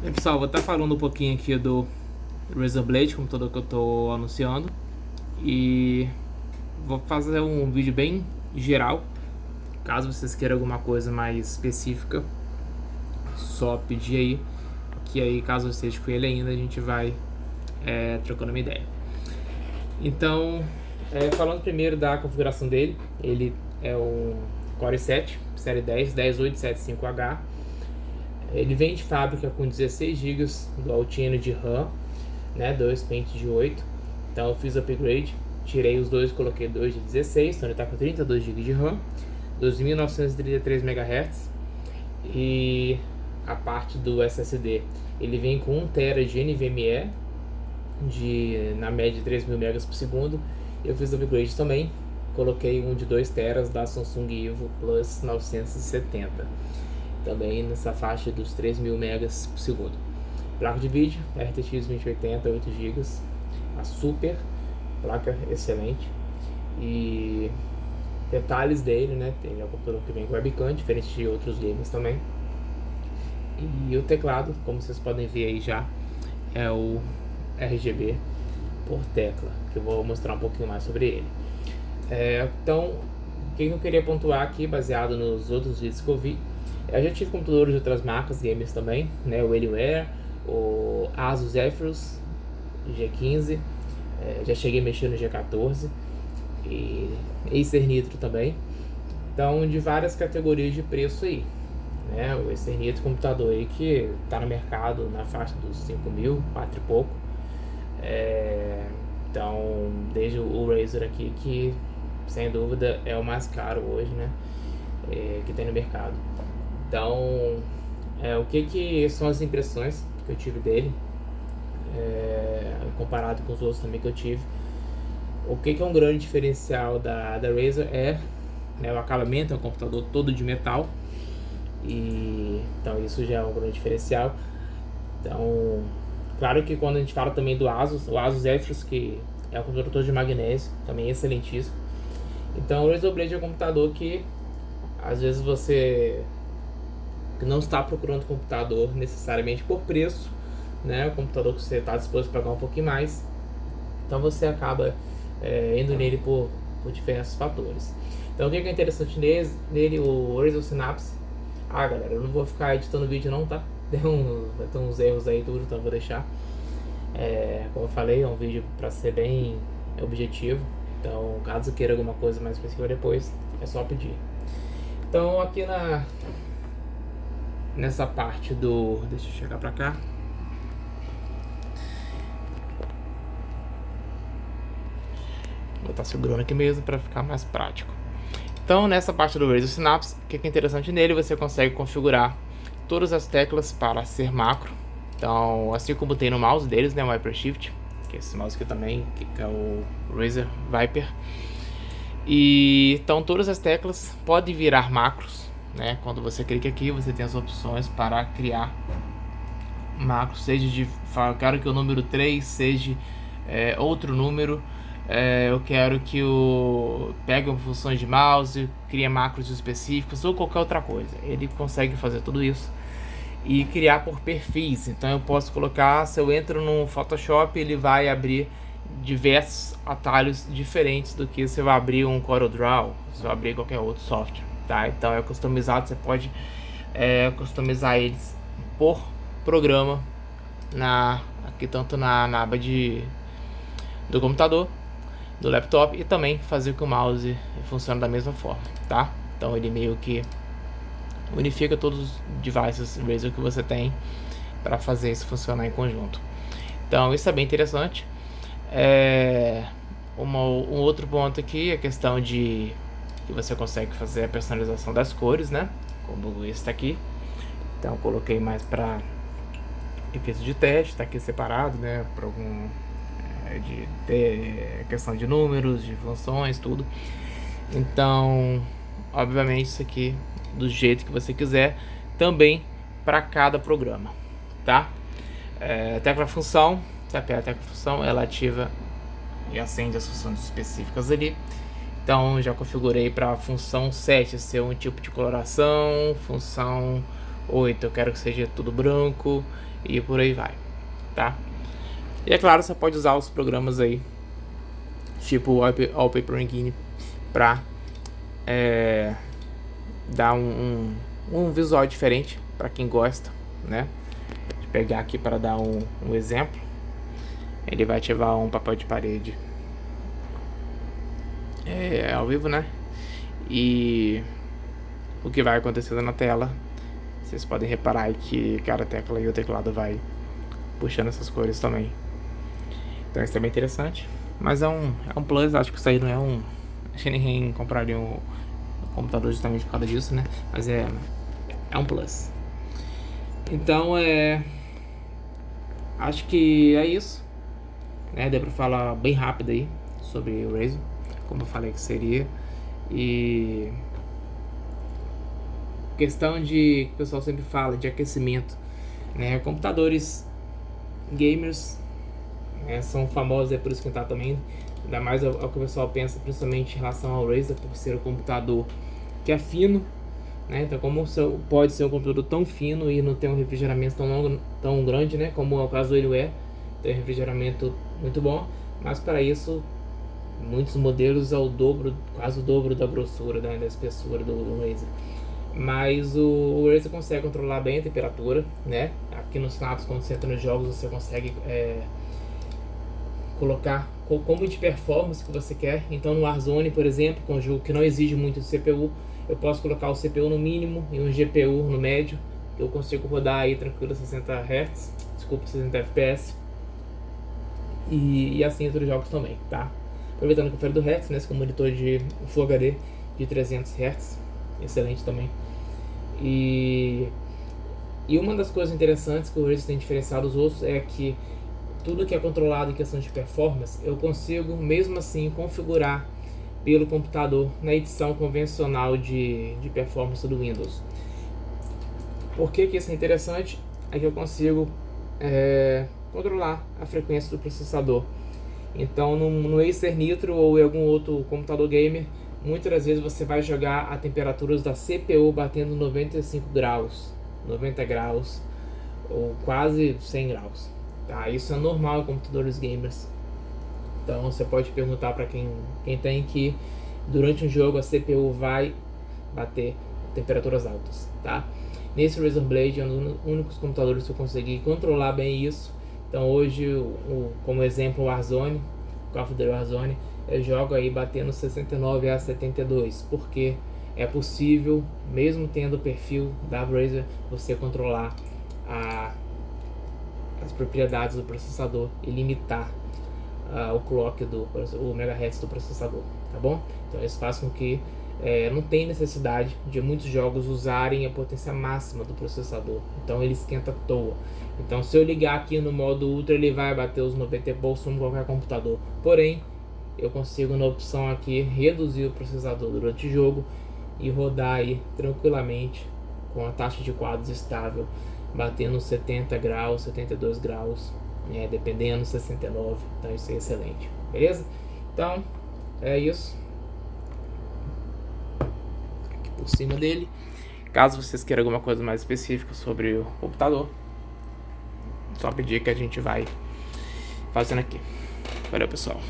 Bem, pessoal, vou estar falando um pouquinho aqui do Razer Blade, computador que eu estou anunciando, e vou fazer um vídeo bem geral. Caso vocês queiram alguma coisa mais específica, só pedir aí, que aí caso eu esteja com ele ainda, a gente vai trocando uma ideia. Então, falando primeiro da configuração dele, ele é um Core i7, série 10875H. Ele vem de fábrica com 16 GB do Altino de RAM, né, 2 pentes de 8. Então eu fiz upgrade, tirei os dois, coloquei 2 de 16, então ele está com 32 GB de RAM, 2.933 MHz. E a parte do SSD, ele vem com 1 TB de NVMe, na média de 3.000 MB por segundo. Eu fiz upgrade também, coloquei um de 2 TB da Samsung Evo Plus 970, também nessa faixa dos 3.000 megas por segundo. Placa de vídeo RTX 2080, 8 GB, a super placa excelente. E detalhes dele, né? Tem um computador que vem com webcam, diferente de outros games também. E o teclado, como vocês podem ver aí já, é o RGB por tecla, que eu vou mostrar um pouquinho mais sobre ele. Então, o que eu queria pontuar aqui, baseado nos outros vídeos que eu vi, eu já tive computadores de outras marcas, gamers também, né? O Alienware, o Asus Zephyrus G15, já cheguei a mexer no G14 e Acer Nitro também. Então, de várias categorias de preço aí, né? O Acer Nitro, computador aí que está no mercado na faixa dos 5.000, 4 e pouco. Então, desde o Razer aqui, que sem dúvida é o mais caro hoje, né? Que tem no mercado. Então, o que são as impressões que eu tive dele, comparado com os outros também que eu tive. O que é um grande diferencial da Razer né, o acabamento, é um computador todo de metal, e então isso já é um grande diferencial. Então, claro que quando a gente fala também do Asus, o Asus Zephyrus, que é um computador todo de magnésio, também excelentíssimo. Então o Razer Blade é um computador que às vezes você não está procurando computador necessariamente por preço, né? O computador que você está disposto a pagar um pouquinho mais, então você acaba indo nele por diversos fatores. Então o que é interessante nele, o Razer Synapse. Galera, eu não vou ficar editando vídeo não, tá? Vai ter uns erros aí tudo, então eu vou deixar. Como eu falei, é um vídeo para ser bem objetivo. Então, caso queira alguma coisa mais específica depois, é só pedir. Então, aqui nessa parte do... Deixa eu chegar pra cá. Vou estar segurando aqui mesmo para ficar mais prático. Então, nessa parte do Razer Synapse, o que é interessante nele, você consegue configurar todas as teclas para ser macro. Então, assim como tem no mouse deles, né, o Hypershift, que é esse mouse aqui também, que é o Razer Viper. E então todas as teclas podem virar macros, né? Quando você clica aqui, você tem as opções para criar macros, seja de eu quero que o número 3 seja outro número, eu quero que pegue funções de mouse, crie macros específicos ou qualquer outra coisa. Ele consegue fazer tudo isso e criar por perfis. Então eu posso colocar, se eu entro no Photoshop, ele vai abrir diversos atalhos diferentes do que você vai abrir um CorelDRAW, você vai abrir qualquer outro software, tá? Então é customizado, você pode customizar eles por programa aqui tanto na aba do computador, do laptop, e também fazer com que o mouse funcione da mesma forma, tá? Então ele meio que unifica todos os devices Razer que você tem para fazer isso funcionar em conjunto. Então isso é bem interessante. Um outro ponto aqui é a questão de que você consegue fazer a personalização das cores, né? Como esse aqui. Então eu coloquei mais para efeito de teste, está aqui separado, né? Para algum de ter questão de números, de funções, tudo. Então, obviamente isso aqui do jeito que você quiser, também para cada programa, tá? Tecla função, você aperta a tecla função, ela ativa e acende as funções específicas ali. Então já configurei para a função 7 ser um tipo de coloração, função 8 eu quero que seja tudo branco e por aí vai, tá? E é claro, você pode usar os programas aí, tipo o Wallpaper Engine, pra dar um visual diferente para quem gosta, né? Vou pegar aqui para dar um exemplo. Ele vai ativar um papel de parede ao vivo, né? E o que vai acontecendo na tela, vocês podem reparar aí que cada tecla e o teclado vai puxando essas cores também. Então isso é bem interessante. Mas é um plus, acho que isso aí não é um... Acho que ninguém compraria um computador justamente por causa disso, né? Mas é um plus. Então acho que é isso, né? Deu pra falar bem rápido aí sobre o Razer, como eu falei que seria. E questão de, que o pessoal sempre fala, de aquecimento, né? Computadores gamers, né, são famosos por esquentar também. Ainda mais ao que o pessoal pensa, principalmente em relação ao Razer, por ser um computador que é fino, né? Então, como pode ser um computador tão fino e não ter um refrigeramento tão grande, né? Como é o caso do Alienware, tem um refrigeramento muito bom, mas para isso muitos modelos é o dobro, quase o dobro da grossura, da espessura do Razer. Mas o Razer consegue controlar bem a temperatura, né? Aqui nos snaps, quando você entra nos jogos, você consegue colocar como de performance que você quer. Então no Warzone, por exemplo, com um jogo que não exige muito de CPU, eu posso colocar o CPU no mínimo e um GPU no médio, que eu consigo rodar aí tranquilo 60 Hz, desculpa, 60 FPS. E assim outros jogos também, tá? Aproveitando que eu falei do Hz, né, com monitor de Full HD de 300 Hz, excelente também. E uma das coisas interessantes que o Razer tem diferenciado dos outros é que tudo que é controlado em questão de performance, eu consigo mesmo assim configurar pelo computador na edição convencional de performance do Windows. Por que isso é interessante? É que eu consigo controlar a frequência do processador. Então no Acer Nitro ou em algum outro computador gamer, muitas das vezes você vai jogar a temperaturas da CPU batendo 95 graus, 90 graus ou quase 100 graus. Tá? Isso é normal em computadores gamers. Então você pode perguntar para quem tem que durante um jogo a CPU vai bater temperaturas altas. Tá? Nesse Razer Blade é um dos únicos computadores que eu consegui controlar bem isso. Então hoje, como exemplo, o Warzone, Call of Duty Warzone, eu jogo aí batendo 69 a 72, porque é possível, mesmo tendo o perfil da Razer, você controlar as propriedades do processador e limitar o clock o megahertz do processador, tá bom? Então isso faz com que não tem necessidade de muitos jogos usarem a potência máxima do processador, então ele esquenta à toa. Então se eu ligar aqui no modo Ultra, ele vai bater os 90 e poucos como qualquer computador, porém eu consigo na opção aqui reduzir o processador durante o jogo e rodar aí tranquilamente com a taxa de quadros estável, batendo 70 graus, 72 graus, dependendo, 69, então isso é excelente, beleza? Então é isso aqui por cima dele. Caso vocês queiram alguma coisa mais específica sobre o computador, só pedir que a gente vai fazendo aqui. Valeu, pessoal.